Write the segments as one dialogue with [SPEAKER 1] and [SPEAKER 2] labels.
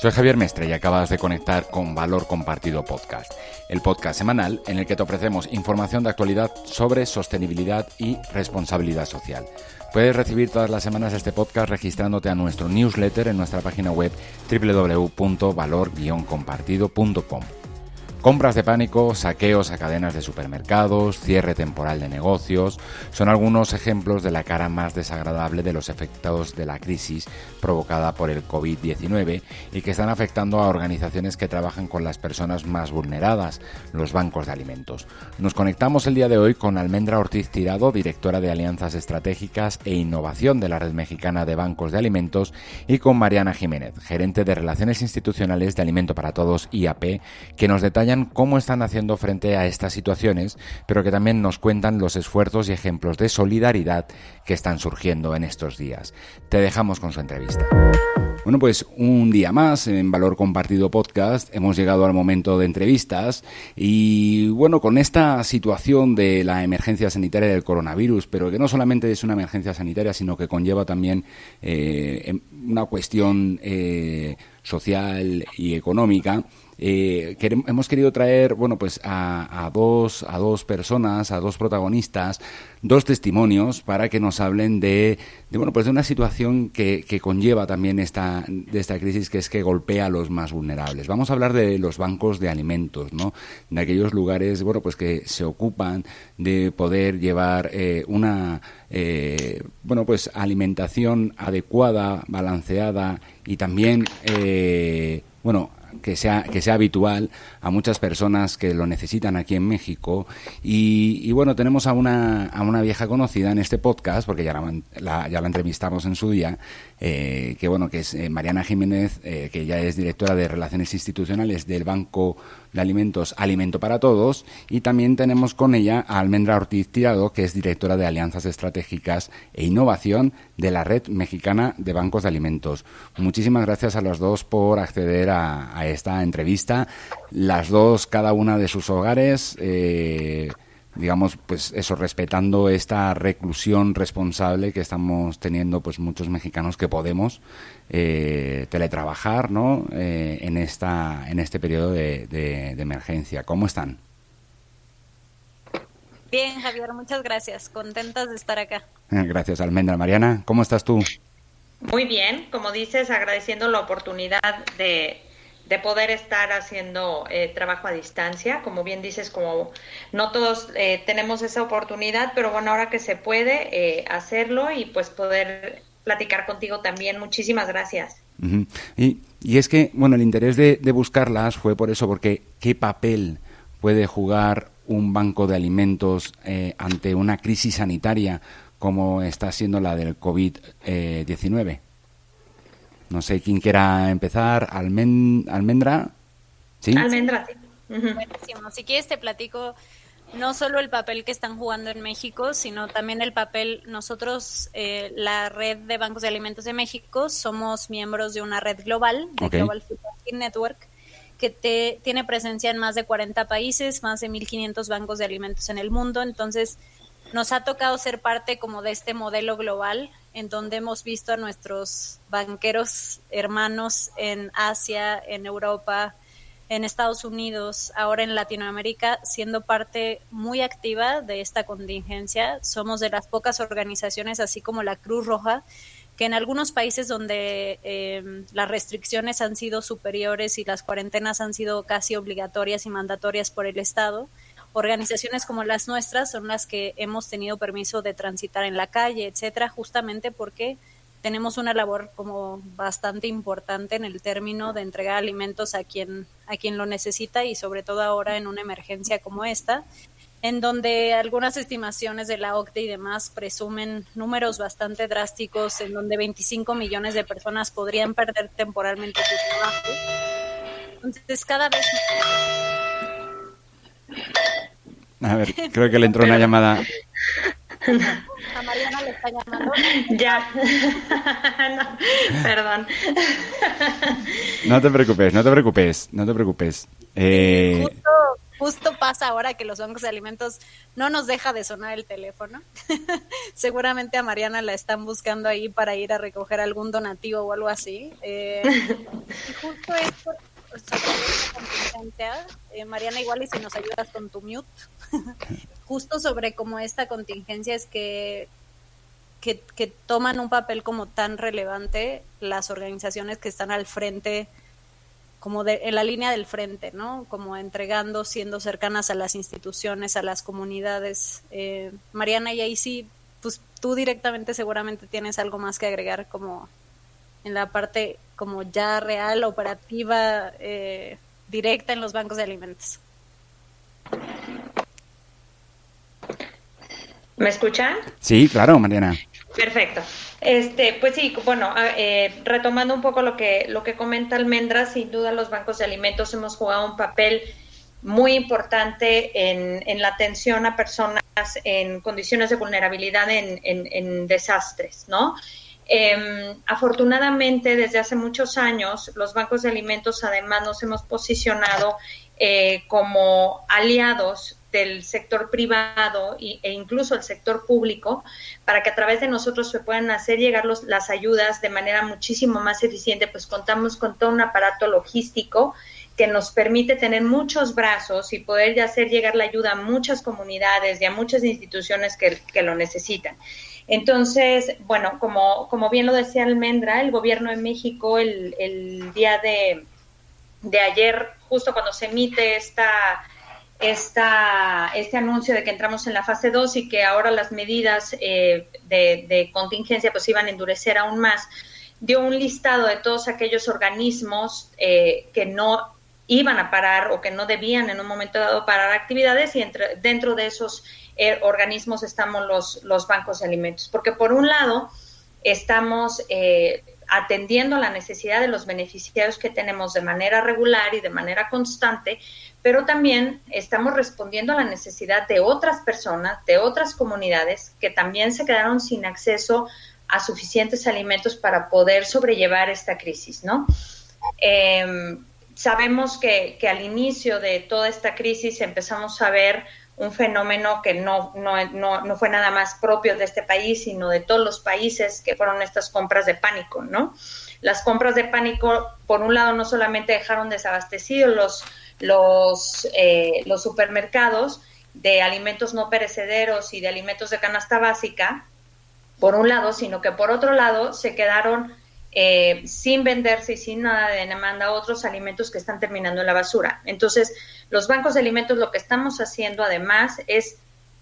[SPEAKER 1] Soy Javier Mestre y acabas de conectar con Valor Compartido Podcast, el podcast semanal en el que te ofrecemos información de actualidad sobre sostenibilidad y responsabilidad social. Puedes recibir todas las semanas este podcast registrándote a nuestro newsletter en nuestra página web www.valor-compartido.com. Compras de pánico, saqueos a cadenas de supermercados, cierre temporal de negocios, son algunos ejemplos de la cara más desagradable de los efectos de la crisis provocada por el COVID-19 y que están afectando a organizaciones que trabajan con las personas más vulneradas, los bancos de alimentos. Nos conectamos el día de hoy con Almendra Ortiz Tirado, directora de Alianzas Estratégicas e Innovación de la Red Mexicana de Bancos de Alimentos, y con Mariana Jiménez, gerente de Relaciones Institucionales de Alimento para Todos, IAP, que nos detallan cómo están haciendo frente a estas situaciones, pero que también nos cuentan los esfuerzos y ejemplos de solidaridad que están surgiendo en estos días. Te dejamos con su entrevista. Bueno, pues un día más en Valor Compartido Podcast hemos llegado al momento de entrevistas y bueno, con esta situación de la emergencia sanitaria del coronavirus, pero que no solamente es una emergencia sanitaria, sino que conlleva también una cuestión social y económica. Hemos querido traer, bueno, pues a dos personas, a dos protagonistas, dos testimonios para que nos hablen de una situación que conlleva también esta crisis, que es que golpea a los más vulnerables. Vamos a hablar de los bancos de alimentos, ¿no? De aquellos lugares, bueno, pues que se ocupan de poder llevar alimentación adecuada, balanceada y también, que sea habitual a muchas personas que lo necesitan aquí en México. Y bueno, tenemos a una vieja conocida en este podcast, porque ya la entrevistamos en su día, que es Mariana Jiménez, que ya es directora de Relaciones Institucionales del Banco de Alimentos Alimento para Todos, y también tenemos con ella a Almendra Ortiz Tirado, que es directora de Alianzas Estratégicas e Innovación de la Red Mexicana de Bancos de Alimentos. Muchísimas gracias a las dos por acceder a esta entrevista. Las dos, cada una de sus hogares, respetando esta reclusión responsable que estamos teniendo pues muchos mexicanos que podemos teletrabajar, ¿no? En este periodo de emergencia. ¿Cómo están?
[SPEAKER 2] Bien, Javier, muchas gracias. Contentas de estar acá.
[SPEAKER 1] Gracias, Almendra. Mariana, ¿cómo estás tú?
[SPEAKER 3] Muy bien, como dices, agradeciendo la oportunidad de poder estar haciendo trabajo a distancia. Como bien dices, como no todos tenemos esa oportunidad, pero bueno, ahora que se puede hacerlo y pues poder platicar contigo también. Muchísimas gracias.
[SPEAKER 1] Uh-huh. Y es que, bueno, el interés de buscarlas fue por eso, porque ¿qué papel puede jugar un banco de alimentos ante una crisis sanitaria como está siendo la del COVID-19? No sé quién quiera empezar. Almendra. ¿Sí?
[SPEAKER 3] Almendra, sí.
[SPEAKER 2] Uh-huh. Buenísimo. Si quieres te platico no solo el papel que están jugando en México, sino también el papel. Nosotros, la Red de Bancos de Alimentos de México, somos miembros de una red global, de Global Food Banking Network, que tiene presencia en más de 40 países, más de 1,500 bancos de alimentos en el mundo. Entonces, nos ha tocado ser parte como de este modelo global, en donde hemos visto a nuestros banqueros hermanos en Asia, en Europa, en Estados Unidos, ahora en Latinoamérica, siendo parte muy activa de esta contingencia. Somos de las pocas organizaciones, así como la Cruz Roja, que en algunos países donde las restricciones han sido superiores y las cuarentenas han sido casi obligatorias y mandatorias por el Estado, organizaciones como las nuestras son las que hemos tenido permiso de transitar en la calle, etcétera, justamente porque tenemos una labor como bastante importante en el término de entregar alimentos a quien lo necesita, y sobre todo ahora en una emergencia como esta, en donde algunas estimaciones de la OCDE y demás presumen números bastante drásticos, en donde 25 millones de personas podrían perder temporalmente su trabajo. Entonces, cada vez...
[SPEAKER 1] A ver, creo que le entró una llamada.
[SPEAKER 2] A Mariana le está llamando.
[SPEAKER 3] Ya. No, perdón.
[SPEAKER 1] No te preocupes.
[SPEAKER 2] Justo justo pasa ahora que los bancos de alimentos no nos deja de sonar el teléfono. Seguramente a Mariana la están buscando ahí para ir a recoger algún donativo o algo así. Y justo esto sobre esta contingencia, Mariana, igual y si nos ayudas con tu mute, justo sobre cómo esta contingencia es que toman un papel como tan relevante las organizaciones que están al frente, como en la línea del frente, ¿no? Como entregando, siendo cercanas a las instituciones, a las comunidades. Mariana, y ahí sí, pues tú directamente seguramente tienes algo más que agregar como en la parte como ya real, operativa, directa en los bancos de alimentos.
[SPEAKER 3] ¿Me escuchan?
[SPEAKER 1] Sí, claro, Mariana.
[SPEAKER 3] Perfecto. Pues sí, bueno, retomando un poco lo que comenta Almendra, sin duda los bancos de alimentos hemos jugado un papel muy importante en la atención a personas en condiciones de vulnerabilidad en desastres, ¿no? Afortunadamente, desde hace muchos años, los bancos de alimentos además nos hemos posicionado como aliados del sector privado e incluso el sector público, para que a través de nosotros se puedan hacer llegar las ayudas de manera muchísimo más eficiente, pues contamos con todo un aparato logístico que nos permite tener muchos brazos y poder hacer llegar la ayuda a muchas comunidades y a muchas instituciones que lo necesitan. Entonces, bueno, como bien lo decía Almendra, el gobierno de México el día de ayer, justo cuando se emite este anuncio de que entramos en la fase 2 y que ahora las medidas de contingencia pues iban a endurecer aún más, dio un listado de todos aquellos organismos que no iban a parar o que no debían en un momento dado parar actividades, y dentro de esos organismos estamos los bancos de alimentos, porque por un lado estamos atendiendo la necesidad de los beneficiarios que tenemos de manera regular y de manera constante, pero también estamos respondiendo a la necesidad de otras personas, de otras comunidades que también se quedaron sin acceso a suficientes alimentos para poder sobrellevar esta crisis, ¿no? Sabemos que al inicio de toda esta crisis empezamos a ver un fenómeno que no fue nada más propio de este país, sino de todos los países, que fueron estas compras de pánico, ¿no? Las compras de pánico, por un lado, no solamente dejaron desabastecidos los supermercados de alimentos no perecederos y de alimentos de canasta básica, por un lado, sino que por otro lado se quedaron sin venderse y sin nada de demanda a otros alimentos que están terminando en la basura. Entonces, los bancos de alimentos lo que estamos haciendo además es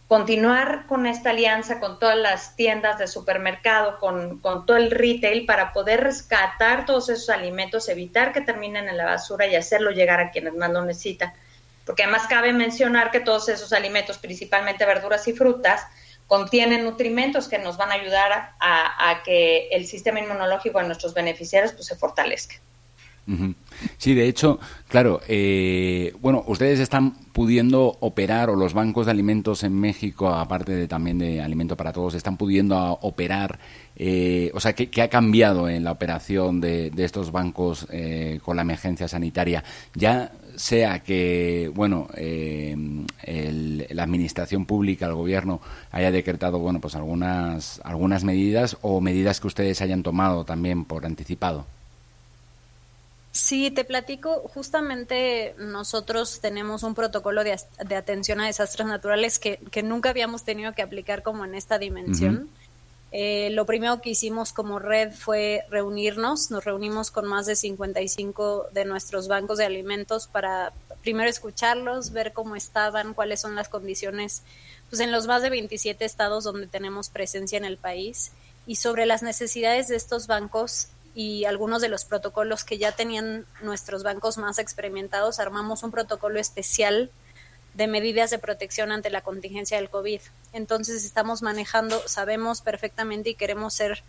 [SPEAKER 3] continuar con esta alianza con todas las tiendas de supermercado, con todo el retail, para poder rescatar todos esos alimentos, evitar que terminen en la basura y hacerlo llegar a quienes más lo necesitan. Porque además cabe mencionar que todos esos alimentos, principalmente verduras y frutas, contienen nutrimentos que nos van a ayudar a que el sistema inmunológico de nuestros beneficiarios pues se fortalezca.
[SPEAKER 1] Sí, de hecho, claro, bueno, ustedes están pudiendo operar, o los bancos de alimentos en México, aparte de también de Alimento para Todos, están pudiendo operar, o sea, ¿qué ha cambiado en la operación de estos bancos con la emergencia sanitaria? Ya sea que, bueno, la administración pública, el gobierno, haya decretado, bueno, pues algunas medidas, o medidas que ustedes hayan tomado también por anticipado.
[SPEAKER 2] Sí, te platico, justamente nosotros tenemos un protocolo de atención a desastres naturales que nunca habíamos tenido que aplicar como en esta dimensión. Lo primero que hicimos como red fue reunirnos, nos reunimos con más de 55 de nuestros bancos de alimentos para primero escucharlos, ver cómo estaban, cuáles son las condiciones pues en los más de 27 estados donde tenemos presencia en el país, y sobre las necesidades de estos bancos y algunos de los protocolos que ya tenían nuestros bancos más experimentados. Armamos un protocolo especial de medidas de protección ante la contingencia del COVID. Entonces estamos manejando, sabemos perfectamente y queremos ser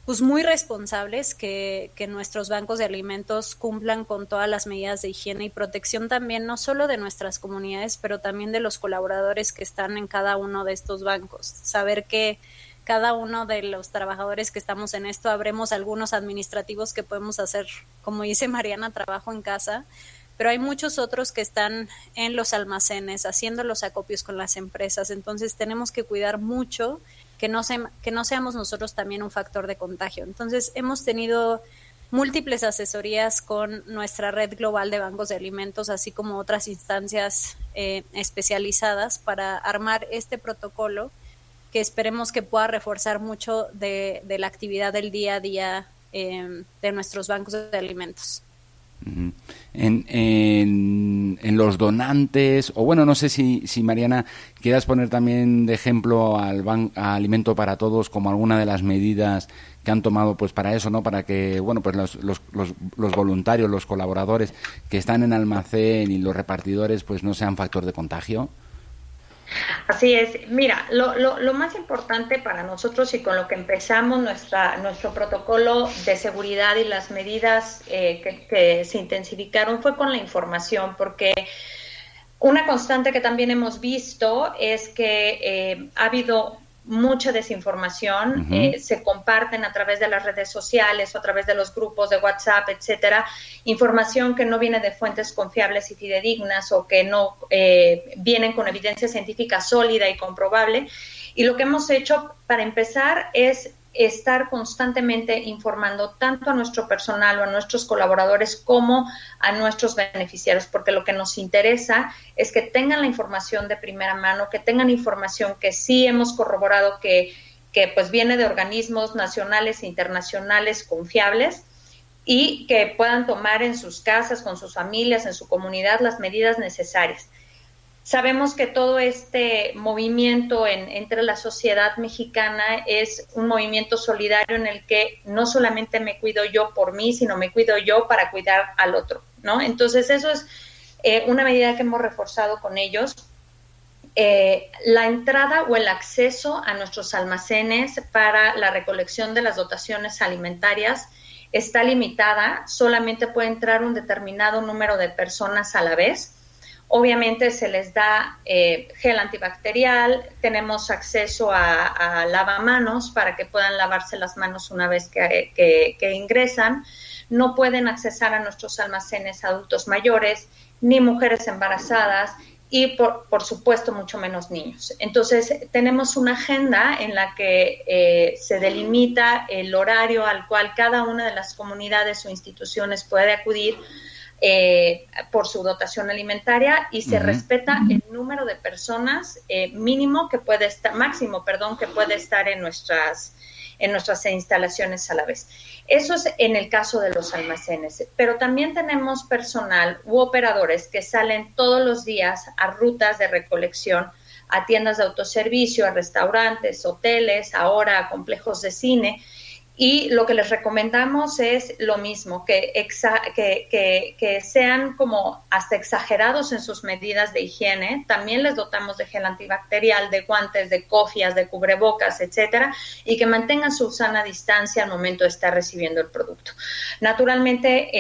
[SPEAKER 2] pues muy responsables que nuestros bancos de alimentos cumplan con todas las medidas de higiene y protección también, no solo de nuestras comunidades, pero también de los colaboradores que están en cada uno de estos bancos. Saber que cada uno de los trabajadores que estamos en esto, habremos algunos administrativos que podemos hacer, como dice Mariana, trabajo en casa, pero hay muchos otros que están en los almacenes haciendo los acopios con las empresas. Entonces tenemos que cuidar mucho que no seamos nosotros también un factor de contagio. Entonces hemos tenido múltiples asesorías con nuestra red global de bancos de alimentos, así como otras instancias especializadas para armar este protocolo que esperemos que pueda reforzar mucho de la actividad del día a día de nuestros bancos de alimentos.
[SPEAKER 1] En los donantes, o bueno, no sé si Mariana quieras poner también de ejemplo a Alimento para Todos como alguna de las medidas que han tomado pues para eso, ¿no? Para que, bueno, pues los voluntarios, los colaboradores que están en almacén y los repartidores pues no sean factor de contagio.
[SPEAKER 3] Así es. Mira, lo más importante para nosotros y con lo que empezamos nuestro protocolo de seguridad y las medidas que se intensificaron fue con la información, porque una constante que también hemos visto es que ha habido mucha desinformación, se comparten a través de las redes sociales o a través de los grupos de WhatsApp, etcétera, información que no viene de fuentes confiables y fidedignas o que no vienen con evidencia científica sólida y comprobable. Y lo que hemos hecho para empezar es estar constantemente informando tanto a nuestro personal o a nuestros colaboradores como a nuestros beneficiarios, porque lo que nos interesa es que tengan la información de primera mano, que tengan información que sí hemos corroborado que pues viene de organismos nacionales e internacionales confiables y que puedan tomar en sus casas, con sus familias, en su comunidad, las medidas necesarias. Sabemos que todo este movimiento entre la sociedad mexicana es un movimiento solidario en el que no solamente me cuido yo por mí, sino me cuido yo para cuidar al otro, ¿no? Entonces, eso es una medida que hemos reforzado con ellos. La entrada o el acceso a nuestros almacenes para la recolección de las dotaciones alimentarias está limitada, solamente puede entrar un determinado número de personas a la vez. Obviamente se les da gel antibacterial, tenemos acceso a lavamanos para que puedan lavarse las manos una vez que ingresan. No pueden accesar a nuestros almacenes adultos mayores, ni mujeres embarazadas y, por supuesto, mucho menos niños. Entonces, tenemos una agenda en la que se delimita el horario al cual cada una de las comunidades o instituciones puede acudir por su dotación alimentaria y se respeta el número de personas máximo que puede estar en nuestras instalaciones a la vez. Eso es en el caso de los almacenes, pero también tenemos personal u operadores que salen todos los días a rutas de recolección, a tiendas de autoservicio, a restaurantes, hoteles, ahora a complejos de cine. Y lo que les recomendamos es lo mismo, que sean como hasta exagerados en sus medidas de higiene. También les dotamos de gel antibacterial, de guantes, de cofias, de cubrebocas, etcétera, y que mantengan su sana distancia al momento de estar recibiendo el producto. Naturalmente,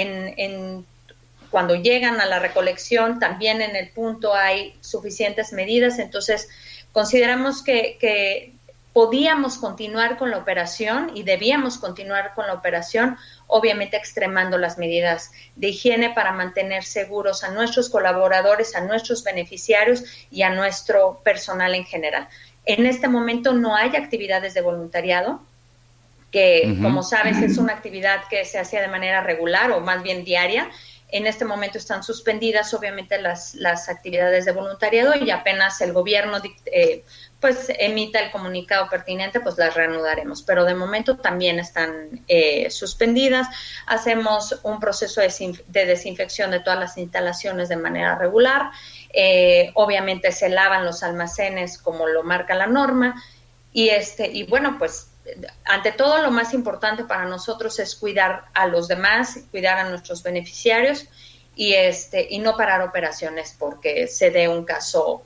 [SPEAKER 3] cuando llegan a la recolección, también en el punto hay suficientes medidas, entonces consideramos que podíamos continuar con la operación y debíamos continuar con la operación, obviamente extremando las medidas de higiene para mantener seguros a nuestros colaboradores, a nuestros beneficiarios y a nuestro personal en general. En este momento no hay actividades de voluntariado, que como sabes es una actividad que se hacía de manera regular o más bien diaria. En este momento están suspendidas obviamente las actividades de voluntariado y apenas el gobierno pues emita el comunicado pertinente, pues las reanudaremos. Pero de momento también están suspendidas. Hacemos un proceso de desinfección de todas las instalaciones de manera regular. Obviamente se lavan los almacenes como lo marca la norma. Y bueno, pues ante todo lo más importante para nosotros es cuidar a los demás, cuidar a nuestros beneficiarios y no parar operaciones porque se dé un caso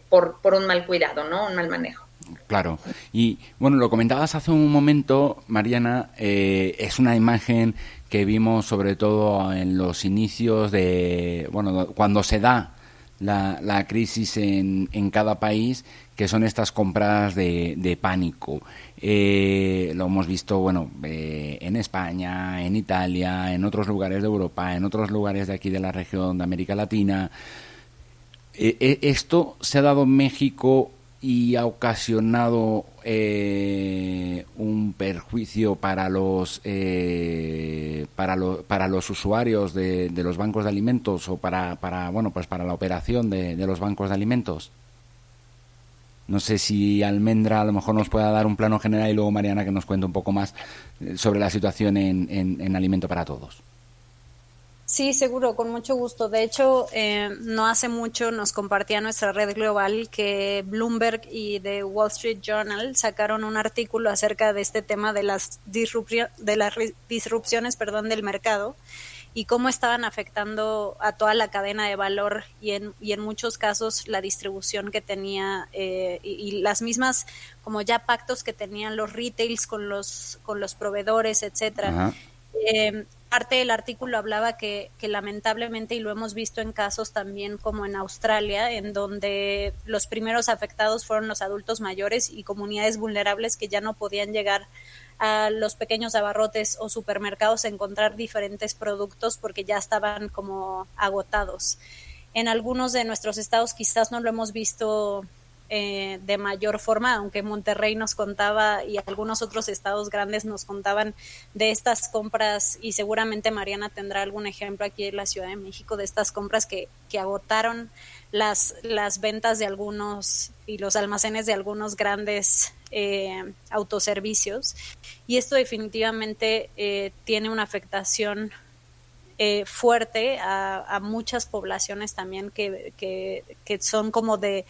[SPEAKER 3] por un mal cuidado, ¿no? Un mal manejo.
[SPEAKER 1] Claro. Y bueno, lo comentabas hace un momento, Mariana, es una imagen que vimos sobre todo en los inicios cuando se da la crisis en cada país, que son estas compras de pánico. Lo hemos visto, bueno, en España, en Italia, en otros lugares de Europa, en otros lugares de aquí de la región de América Latina. Esto se ha dado en México y ha ocasionado un perjuicio para los usuarios de los bancos de alimentos, o para la operación de los bancos de alimentos. No sé si Almendra a lo mejor nos pueda dar un plano general, y luego Mariana que nos cuente un poco más sobre la situación en Alimento para Todos.
[SPEAKER 2] Sí, seguro, con mucho gusto. De hecho, no hace mucho nos compartía nuestra red global que Bloomberg y The Wall Street Journal sacaron un artículo acerca de este tema de las disrupciones, del mercado, y cómo estaban afectando a toda la cadena de valor y en muchos casos la distribución que tenía y las mismas como ya pactos que tenían los retails con los proveedores, etcétera. Parte del artículo hablaba que lamentablemente, y lo hemos visto en casos también como en Australia, en donde los primeros afectados fueron los adultos mayores y comunidades vulnerables que ya no podían llegar a los pequeños abarrotes o supermercados a encontrar diferentes productos porque ya estaban como agotados. En algunos de nuestros estados quizás no lo hemos visto de mayor forma, aunque Monterrey nos contaba y algunos otros estados grandes nos contaban de estas compras, y seguramente Mariana tendrá algún ejemplo aquí en la Ciudad de México de estas compras que agotaron las ventas de algunos y los almacenes de algunos grandes autoservicios, y esto definitivamente tiene una afectación fuerte a muchas poblaciones también que son como de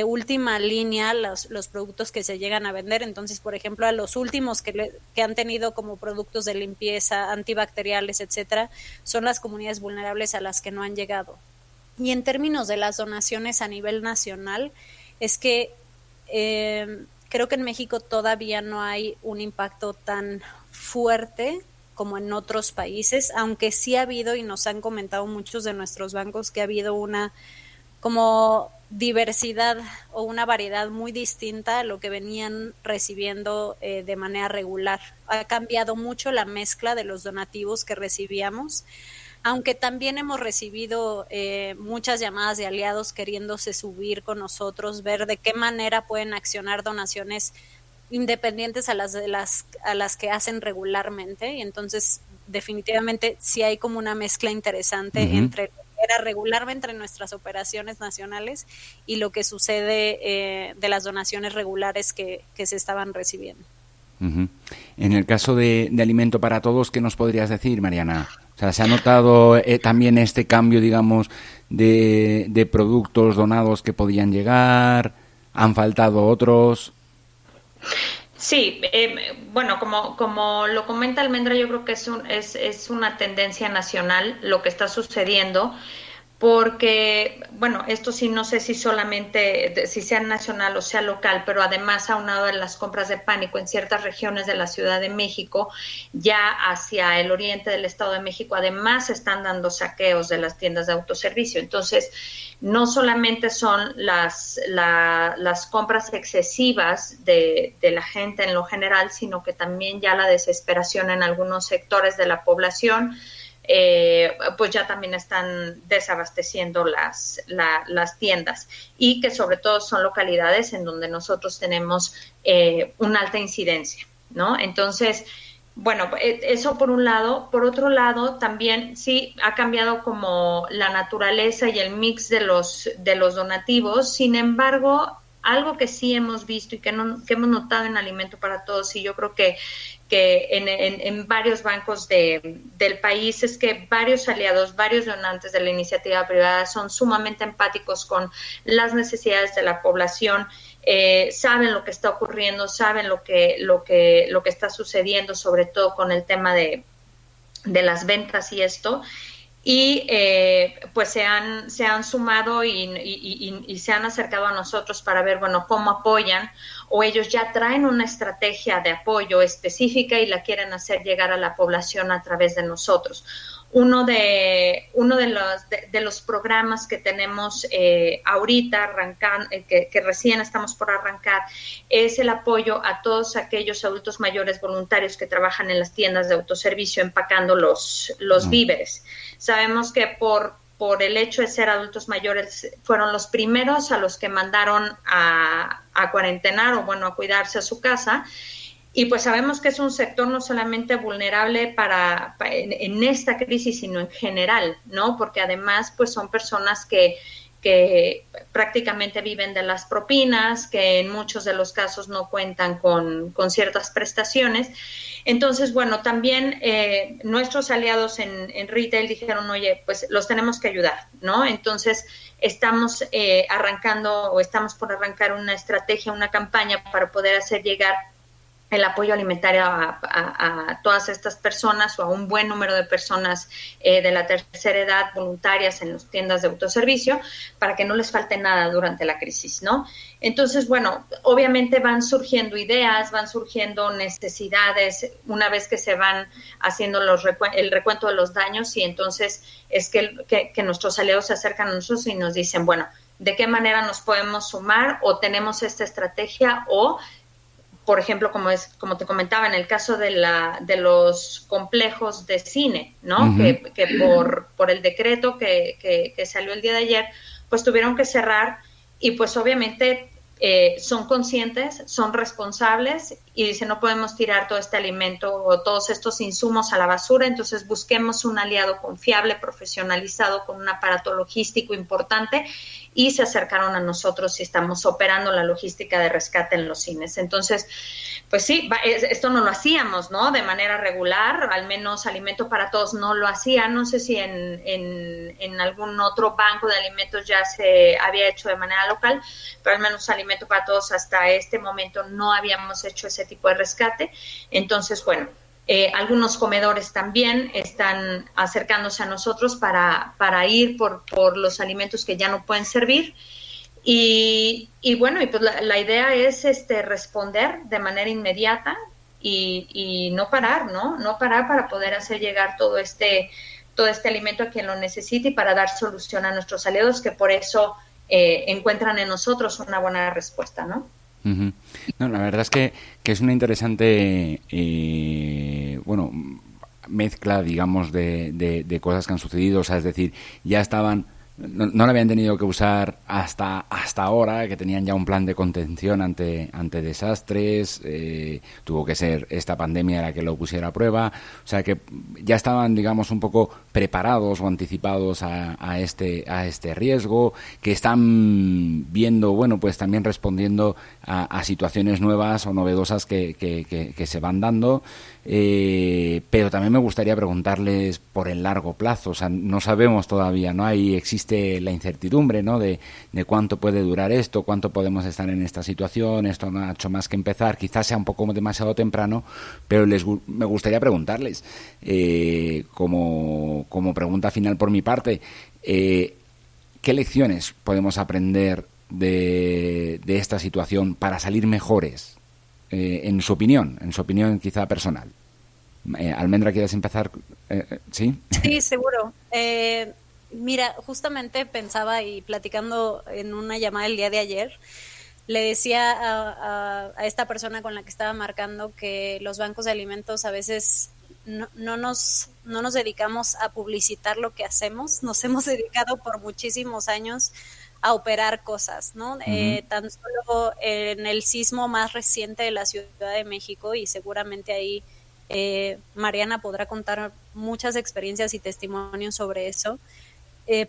[SPEAKER 2] última línea los productos que se llegan a vender. Entonces, por ejemplo, a los últimos que han tenido como productos de limpieza, antibacteriales, etcétera, son las comunidades vulnerables a las que no han llegado. Y en términos de las donaciones a nivel nacional, es que creo que en México todavía no hay un impacto tan fuerte como en otros países, aunque sí ha habido, y nos han comentado muchos de nuestros bancos, que ha habido una como diversidad o una variedad muy distinta a lo que venían recibiendo de manera regular. Ha cambiado mucho la mezcla de los donativos que recibíamos, aunque también hemos recibido muchas llamadas de aliados queriéndose subir con nosotros, ver de qué manera pueden accionar donaciones independientes a las que hacen regularmente, y entonces definitivamente sí hay como una mezcla interesante entre era regularmente entre nuestras operaciones nacionales y lo que sucede de las donaciones regulares que se estaban recibiendo.
[SPEAKER 1] En el caso de Alimento para Todos, ¿qué nos podrías decir, Mariana? O sea, ¿se ha notado también este cambio, digamos, de productos donados que podían llegar? ¿Han faltado otros?
[SPEAKER 3] Sí, bueno, como lo comenta Almendra, yo creo que es una tendencia nacional lo que está sucediendo, porque, bueno, esto sí no sé si solamente, si sea nacional o sea local, pero además aunado a las compras de pánico en ciertas regiones de la Ciudad de México, ya hacia el oriente del Estado de México, además se están dando saqueos de las tiendas de autoservicio. Entonces, no solamente son las compras excesivas de la gente en lo general, sino que también ya la desesperación en algunos sectores de la población, pues ya también están desabasteciendo las tiendas, y que sobre todo son localidades en donde nosotros tenemos una alta incidencia, ¿no? Entonces, bueno, eso por un lado. Por otro lado, también sí ha cambiado como la naturaleza y el mix de los donativos. Sin embargo, algo que sí hemos visto y que hemos notado en Alimento para Todos, y yo creo que en varios bancos del país, es que varios aliados, varios donantes de la iniciativa privada son sumamente empáticos con las necesidades de la población, saben lo que está ocurriendo, saben lo que está sucediendo, sobre todo con el tema de las ventas y esto. Y pues se han sumado y se han acercado a nosotros para ver, bueno, cómo apoyan o ellos ya traen una estrategia de apoyo específica y la quieren hacer llegar a la población a través de nosotros. Uno de los programas que tenemos ahorita que recién estamos por arrancar, es el apoyo a todos aquellos adultos mayores voluntarios que trabajan en las tiendas de autoservicio empacando los víveres. Sabemos que por el hecho de ser adultos mayores fueron los primeros a los que mandaron a cuarentenar o a cuidarse a su casa. Y pues sabemos que es un sector no solamente vulnerable en esta crisis, sino en general, ¿no? Porque además pues son personas que prácticamente viven de las propinas, que en muchos de los casos no cuentan con ciertas prestaciones. Entonces, también nuestros aliados en retail dijeron, oye, pues los tenemos que ayudar, ¿no? Entonces, estamos arrancando o estamos por arrancar una estrategia, una campaña para poder hacer llegar el apoyo alimentario a todas estas personas o a un buen número de personas de la tercera edad voluntarias en las tiendas de autoservicio para que no les falte nada durante la crisis, ¿no? Entonces, obviamente van surgiendo ideas, van surgiendo necesidades una vez que se van haciendo el recuento de los daños y entonces es que nuestros aliados se acercan a nosotros y nos dicen, ¿de qué manera nos podemos sumar o tenemos esta estrategia o por ejemplo, como te comentaba, en el caso de los complejos de cine, ¿no? Uh-huh. Que por el decreto que salió el día de ayer, pues tuvieron que cerrar y pues obviamente son conscientes, son responsables y dicen no podemos tirar todo este alimento o todos estos insumos a la basura, entonces busquemos un aliado confiable, profesionalizado, con un aparato logístico importante y se acercaron a nosotros y estamos operando la logística de rescate en los cines. Entonces, pues sí, esto no lo hacíamos, ¿no? De manera regular, al menos Alimento para Todos no lo hacía. No sé si en algún otro banco de alimentos ya se había hecho de manera local, pero al menos Alimento para Todos hasta este momento no habíamos hecho ese tipo de rescate. Entonces, algunos comedores también están acercándose a nosotros para ir por los alimentos que ya no pueden servir. Y pues la idea es responder de manera inmediata y no parar, ¿no? No parar para poder hacer llegar todo este alimento a quien lo necesite y para dar solución a nuestros aliados que por eso encuentran en nosotros una buena respuesta, ¿no?
[SPEAKER 1] Uh-huh. No, la verdad es que es una interesante mezcla, digamos, de cosas que han sucedido. O sea, es decir, ya estaban, no lo habían tenido que usar hasta ahora, que tenían ya un plan de contención ante desastres. Tuvo que ser esta pandemia la que lo pusiera a prueba. O sea, que ya estaban, digamos, un poco preparados o anticipados a este riesgo, que están viendo, pues también respondiendo a situaciones nuevas o novedosas que se van dando. Pero también me gustaría preguntarles por el largo plazo. O sea, no sabemos todavía, ¿no? Ahí existe la incertidumbre, ¿no? De cuánto puede durar esto, cuánto podemos estar en esta situación. Esto no ha hecho más que empezar. Quizás sea un poco demasiado temprano, pero me gustaría preguntarles, como pregunta final por mi parte, ¿qué lecciones podemos aprender de esta situación para salir mejores? En su opinión quizá personal. Almendra, ¿quieres empezar? ¿Sí?
[SPEAKER 2] Sí, seguro. Mira, justamente pensaba y platicando en una llamada el día de ayer, le decía a esta persona con la que estaba marcando que los bancos de alimentos a veces no nos dedicamos a publicitar lo que hacemos, nos hemos dedicado por muchísimos años a operar cosas, ¿no? Uh-huh. Tan solo en el sismo más reciente de la Ciudad de México, y seguramente ahí Mariana podrá contar muchas experiencias y testimonios sobre eso,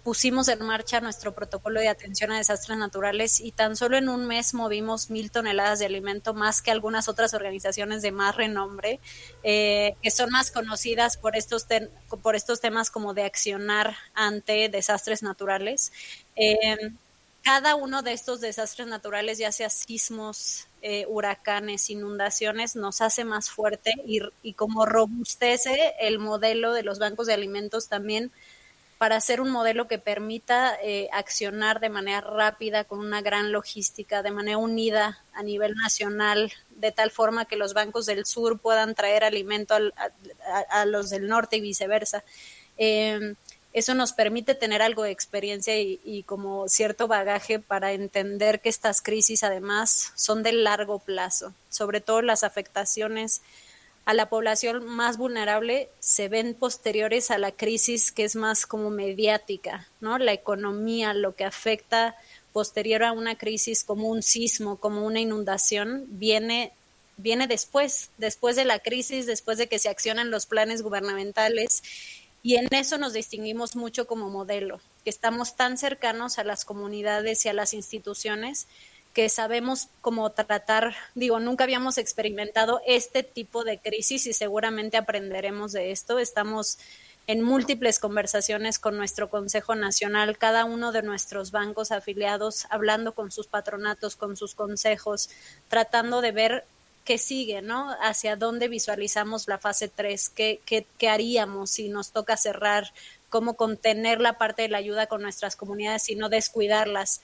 [SPEAKER 2] pusimos en marcha nuestro protocolo de atención a desastres naturales y tan solo en un mes movimos 1,000 toneladas de alimento, más que algunas otras organizaciones de más renombre, que son más conocidas por estos temas como de accionar ante desastres naturales. Cada uno de estos desastres naturales, ya sea sismos, huracanes, inundaciones, nos hace más fuerte y como robustece el modelo de los bancos de alimentos también para hacer un modelo que permita accionar de manera rápida, con una gran logística, de manera unida a nivel nacional, de tal forma que los bancos del sur puedan traer alimento a los del norte y viceversa. Eso nos permite tener algo de experiencia y como cierto bagaje para entender que estas crisis además son de largo plazo, sobre todo las afectaciones a la población más vulnerable se ven posteriores a la crisis que es más como mediática, ¿no? La economía, lo que afecta posterior a una crisis como un sismo, como una inundación, viene después de la crisis, después de que se accionan los planes gubernamentales, y en eso nos distinguimos mucho como modelo, que estamos tan cercanos a las comunidades y a las instituciones que sabemos cómo tratar. Nunca habíamos experimentado este tipo de crisis y seguramente aprenderemos de esto. Estamos en múltiples conversaciones con nuestro Consejo Nacional, cada uno de nuestros bancos afiliados, hablando con sus patronatos, con sus consejos, tratando de ver qué sigue, ¿no? Hacia dónde visualizamos la fase 3, qué haríamos si nos toca cerrar, cómo contener la parte de la ayuda con nuestras comunidades y no descuidarlas.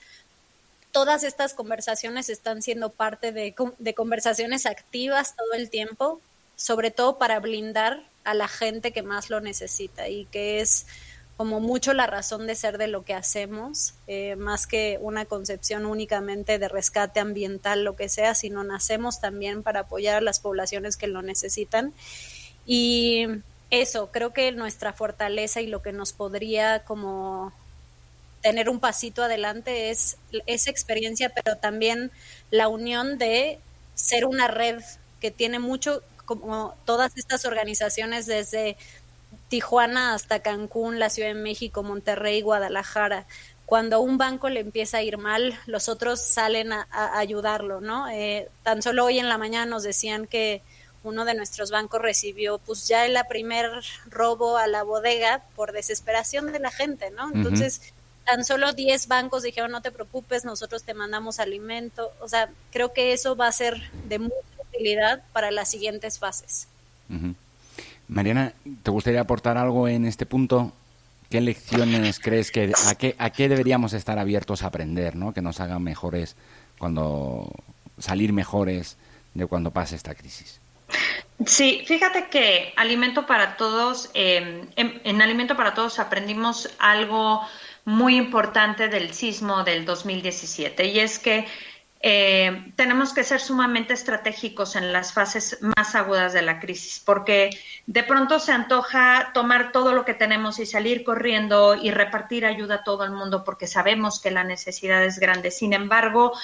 [SPEAKER 2] Todas estas conversaciones están siendo parte de conversaciones activas todo el tiempo, sobre todo para blindar a la gente que más lo necesita y que es como mucho la razón de ser de lo que hacemos, más que una concepción únicamente de rescate ambiental, lo que sea, sino nacemos también para apoyar a las poblaciones que lo necesitan. Y eso, creo que nuestra fortaleza y lo que nos podría como tener un pasito adelante es esa experiencia, pero también la unión de ser una red que tiene mucho, como todas estas organizaciones desde Tijuana hasta Cancún, la Ciudad de México, Monterrey, Guadalajara. Cuando a un banco le empieza a ir mal, los otros salen a ayudarlo, ¿no? Tan solo hoy en la mañana nos decían que uno de nuestros bancos recibió pues ya el primer robo a la bodega por desesperación de la gente, ¿no? Entonces, tan solo 10 bancos dijeron, no te preocupes, nosotros te mandamos alimento. O sea, creo que eso va a ser de mucha utilidad para las siguientes fases.
[SPEAKER 1] Mariana, ¿te gustaría aportar algo en este punto? ¿Qué lecciones crees que a qué deberíamos estar abiertos a aprender, ¿no? Que nos hagan mejores salir mejores de cuando pase esta crisis?
[SPEAKER 3] Sí, fíjate que Alimento para Todos, en Alimento para Todos aprendimos algo muy importante del sismo del 2017, y es que tenemos que ser sumamente estratégicos en las fases más agudas de la crisis, porque de pronto se antoja tomar todo lo que tenemos y salir corriendo y repartir ayuda a todo el mundo porque sabemos que la necesidad es grande. Sin embargo,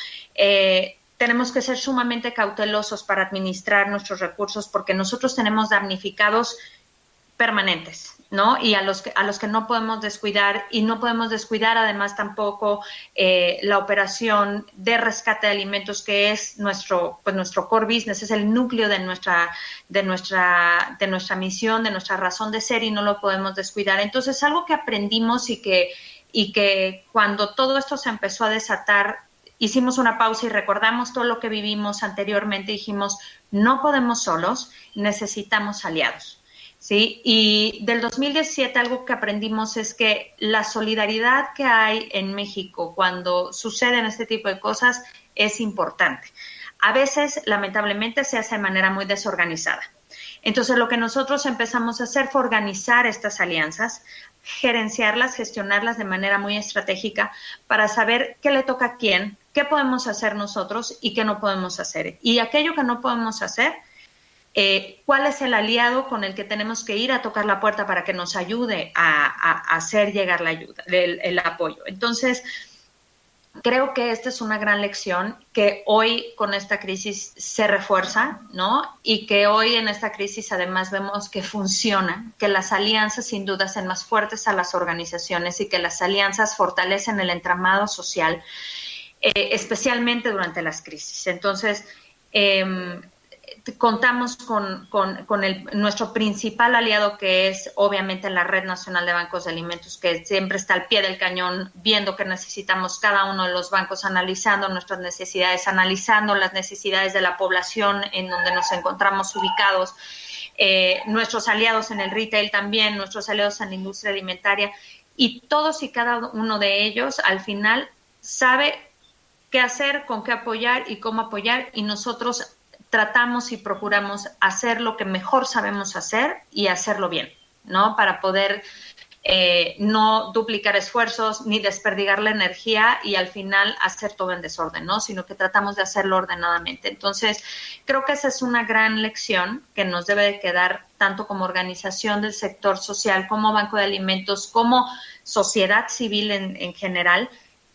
[SPEAKER 3] tenemos que ser sumamente cautelosos para administrar nuestros recursos porque nosotros tenemos damnificados permanentes, ¿no? Y a los que no podemos descuidar, y no podemos descuidar además tampoco la operación de rescate de alimentos, que es nuestro core business, es el núcleo de nuestra misión, de nuestra razón de ser, y no lo podemos descuidar. Entonces, algo que aprendimos y que cuando todo esto se empezó a desatar, hicimos una pausa y recordamos todo lo que vivimos anteriormente, dijimos, no podemos solos, necesitamos aliados. ¿Sí? Y del 2017 algo que aprendimos es que la solidaridad que hay en México cuando suceden este tipo de cosas es importante. A veces, lamentablemente, se hace de manera muy desorganizada. Entonces, lo que nosotros empezamos a hacer fue organizar estas alianzas, gerenciarlas, gestionarlas de manera muy estratégica para saber qué le toca a quién, qué podemos hacer nosotros y qué no podemos hacer. Y aquello que no podemos hacer, cuál es el aliado con el que tenemos que ir a tocar la puerta para que nos ayude a hacer llegar la ayuda, el apoyo. Entonces, creo que esta es una gran lección que hoy con esta crisis se refuerza, ¿no? Y que hoy en esta crisis además vemos que funcionan, que las alianzas sin duda hacen más fuertes a las organizaciones y que las alianzas fortalecen el entramado social, especialmente durante las crisis. Entonces, contamos con nuestro principal aliado, que es obviamente la Red Nacional de Bancos de Alimentos, que siempre está al pie del cañón viendo qué necesitamos cada uno de los bancos, analizando nuestras necesidades, analizando las necesidades de la población en donde nos encontramos ubicados, nuestros aliados en el retail también, nuestros aliados en la industria alimentaria. y todos y cada uno de ellos al final sabe qué hacer, con qué apoyar y cómo apoyar, y nosotros tratamos y procuramos hacer lo que mejor sabemos hacer y hacerlo bien, ¿no? Para poder no duplicar esfuerzos ni desperdigar la energía y al final hacer todo en desorden, ¿no? Sino que tratamos de hacerlo ordenadamente. Entonces, creo que esa es una gran lección que nos debe de quedar tanto como organización del sector social, como Banco de Alimentos, como sociedad civil en general,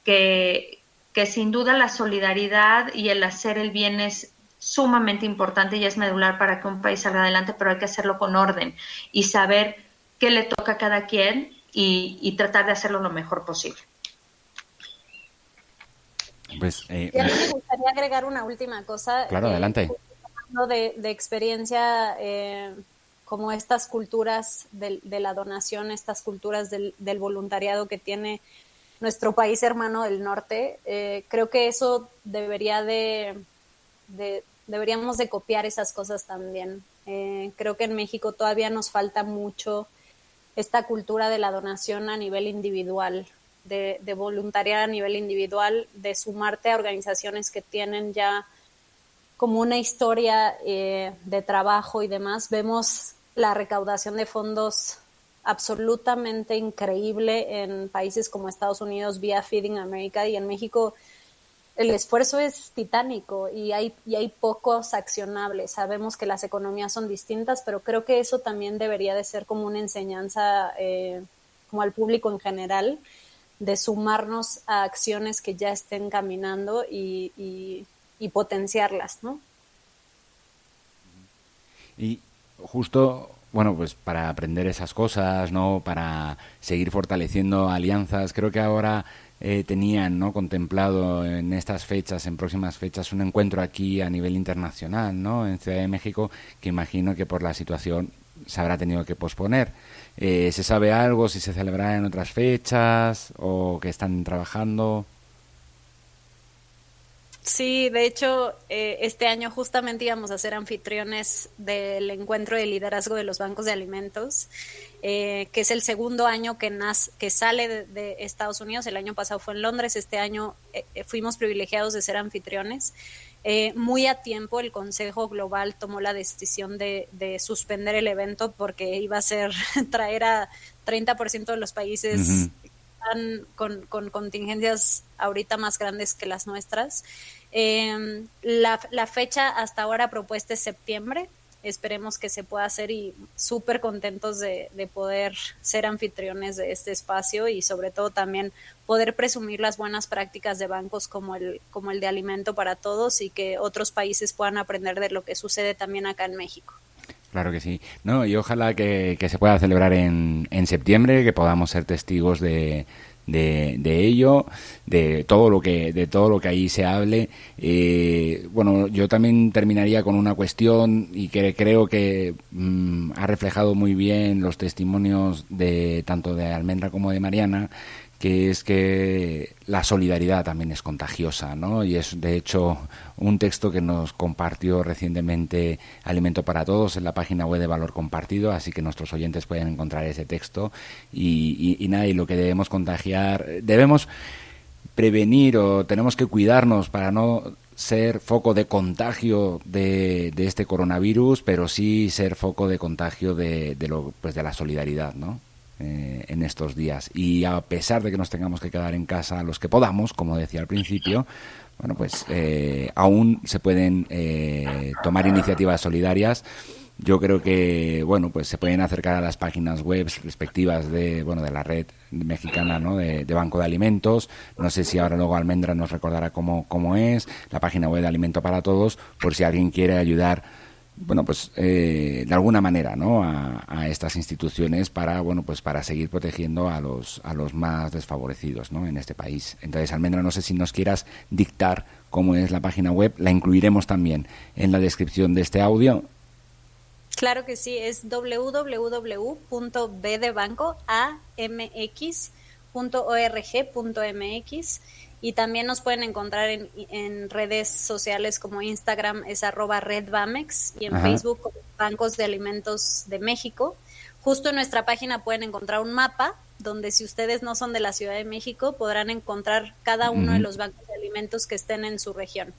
[SPEAKER 3] que sin duda la solidaridad y el hacer el bien es sumamente importante y es medular para que un país salga adelante, pero hay que hacerlo con orden y saber qué le toca a cada quien y tratar de hacerlo lo mejor posible.
[SPEAKER 1] Pues,
[SPEAKER 2] y a mí me gustaría agregar una última cosa.
[SPEAKER 1] Claro, adelante.
[SPEAKER 2] De experiencia, como estas culturas de la donación, estas culturas del voluntariado que tiene nuestro país hermano del norte, creo que eso deberíamos de copiar esas cosas también. Creo que en México todavía nos falta mucho esta cultura de la donación a nivel individual, de voluntariar a nivel individual, de sumarte a organizaciones que tienen ya como una historia de trabajo y demás. Vemos la recaudación de fondos absolutamente increíble en países como Estados Unidos vía Feeding America, y en México el esfuerzo es titánico y hay pocos accionables. Sabemos que las economías son distintas, pero creo que eso también debería de ser como una enseñanza como al público en general, de sumarnos a acciones que ya estén caminando y potenciarlas, ¿no?
[SPEAKER 1] Y justo, bueno, pues para aprender esas cosas, ¿no? Para seguir fortaleciendo alianzas, creo que ahora tenían, ¿no?, contemplado en estas fechas, en próximas fechas, un encuentro aquí a nivel internacional, ¿no?, en Ciudad de México, que imagino que por la situación se habrá tenido que posponer. ¿Se sabe algo, si se celebrará en otras fechas o que están trabajando?
[SPEAKER 2] Sí, de hecho, este año justamente íbamos a ser anfitriones del encuentro de liderazgo de los bancos de alimentos, que es el segundo año que sale de Estados Unidos. El año pasado fue en Londres, este año fuimos privilegiados de ser anfitriones. Muy a tiempo el Consejo Global tomó la decisión de suspender el evento porque iba a ser traer a 30% de los países con contingencias ahorita más grandes que las nuestras. La fecha hasta ahora propuesta es septiembre. Esperemos que se pueda hacer y súper contentos de poder ser anfitriones de este espacio y sobre todo también poder presumir las buenas prácticas de bancos como el de Alimento para Todos y que otros países puedan aprender de lo que sucede también acá en México.
[SPEAKER 1] Claro que sí. No, y ojalá que se pueda celebrar en septiembre, que podamos ser testigos de ello, de todo lo que ahí se hable. Bueno, yo también terminaría con una cuestión y que creo que ha reflejado muy bien los testimonios de tanto de Almendra como de Mariana, que es que la solidaridad también es contagiosa, ¿no? Y es, de hecho, un texto que nos compartió recientemente Alimento para Todos en la página web de Valor Compartido, así que nuestros oyentes pueden encontrar ese texto. Y nada, y lo que debemos contagiar, debemos prevenir o tenemos que cuidarnos para no ser foco de contagio de este coronavirus, pero sí ser foco de contagio de la solidaridad, ¿no? En estos días, y a pesar de que nos tengamos que quedar en casa los que podamos, como decía al principio, bueno, pues aún se pueden tomar iniciativas solidarias. Yo creo que, bueno, pues se pueden acercar a las páginas web respectivas de la red mexicana, ¿no?, de Banco de Alimentos. No sé si ahora luego Almendra nos recordará cómo es la página web de Alimento para Todos, por si alguien quiere ayudar, bueno, pues de alguna manera, ¿no?, a estas instituciones para, bueno, pues para seguir protegiendo a los más desfavorecidos, ¿no?, en este país. Entonces, Almendra, no sé si nos quieras dictar cómo es la página web. La incluiremos también en la descripción de este audio.
[SPEAKER 2] Claro que sí, es www.bdebancoamx.org.mx. Y también nos pueden encontrar en redes sociales como Instagram es @redbamex y en Facebook como Bancos de Alimentos de México. Justo en nuestra página pueden encontrar un mapa donde si ustedes no son de la Ciudad de México, podrán encontrar cada uno de los bancos de alimentos que estén en su región.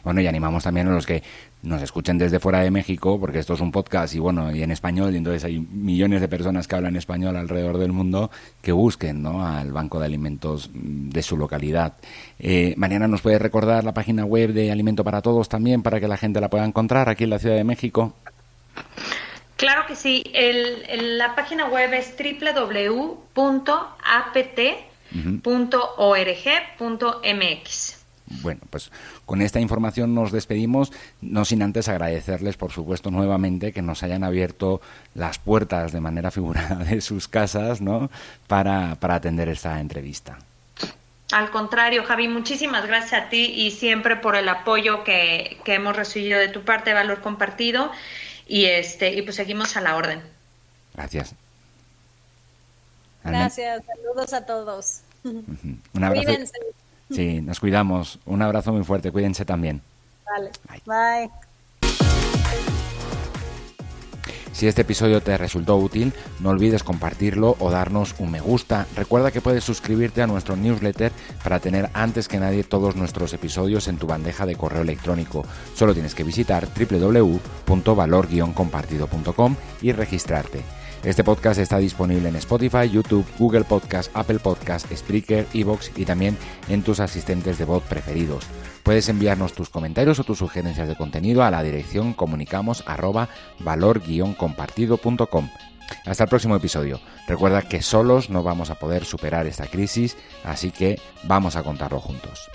[SPEAKER 1] Bueno, y animamos también a los que nos escuchen desde fuera de México, porque esto es un podcast y bueno, y en español, y entonces hay millones de personas que hablan español alrededor del mundo, que busquen, ¿no?, al banco de alimentos de su localidad. Mariana, ¿nos puede recordar la página web de Alimento para Todos también, para que la gente la pueda encontrar aquí en la Ciudad de México?
[SPEAKER 3] Claro que sí. La página web es www.apt.org.mx.
[SPEAKER 1] Bueno, pues con esta información nos despedimos, no sin antes agradecerles, por supuesto, nuevamente que nos hayan abierto las puertas de manera figurada de sus casas, ¿no?, para atender esta entrevista.
[SPEAKER 3] Al contrario, Javi, muchísimas gracias a ti y siempre por el apoyo que hemos recibido de tu parte, Valor Compartido, y pues seguimos a la orden.
[SPEAKER 1] Gracias.
[SPEAKER 2] Gracias, saludos a todos.
[SPEAKER 1] Un abrazo.
[SPEAKER 2] Cuídense.
[SPEAKER 1] Sí, nos cuidamos. Un abrazo muy fuerte, cuídense también.
[SPEAKER 2] Vale, bye.
[SPEAKER 1] Si este episodio te resultó útil, no olvides compartirlo o darnos un me gusta. Recuerda que puedes suscribirte a nuestro newsletter para tener antes que nadie todos nuestros episodios en tu bandeja de correo electrónico. Solo tienes que visitar www.valor-compartido.com y registrarte. Este podcast está disponible en Spotify, YouTube, Google Podcast, Apple Podcast, Spreaker, iVoox y también en tus asistentes de voz preferidos. Puedes enviarnos tus comentarios o tus sugerencias de contenido a la dirección comunicamos@valor-compartido.com. Hasta el próximo episodio. Recuerda que solos no vamos a poder superar esta crisis, así que vamos a contarlo juntos.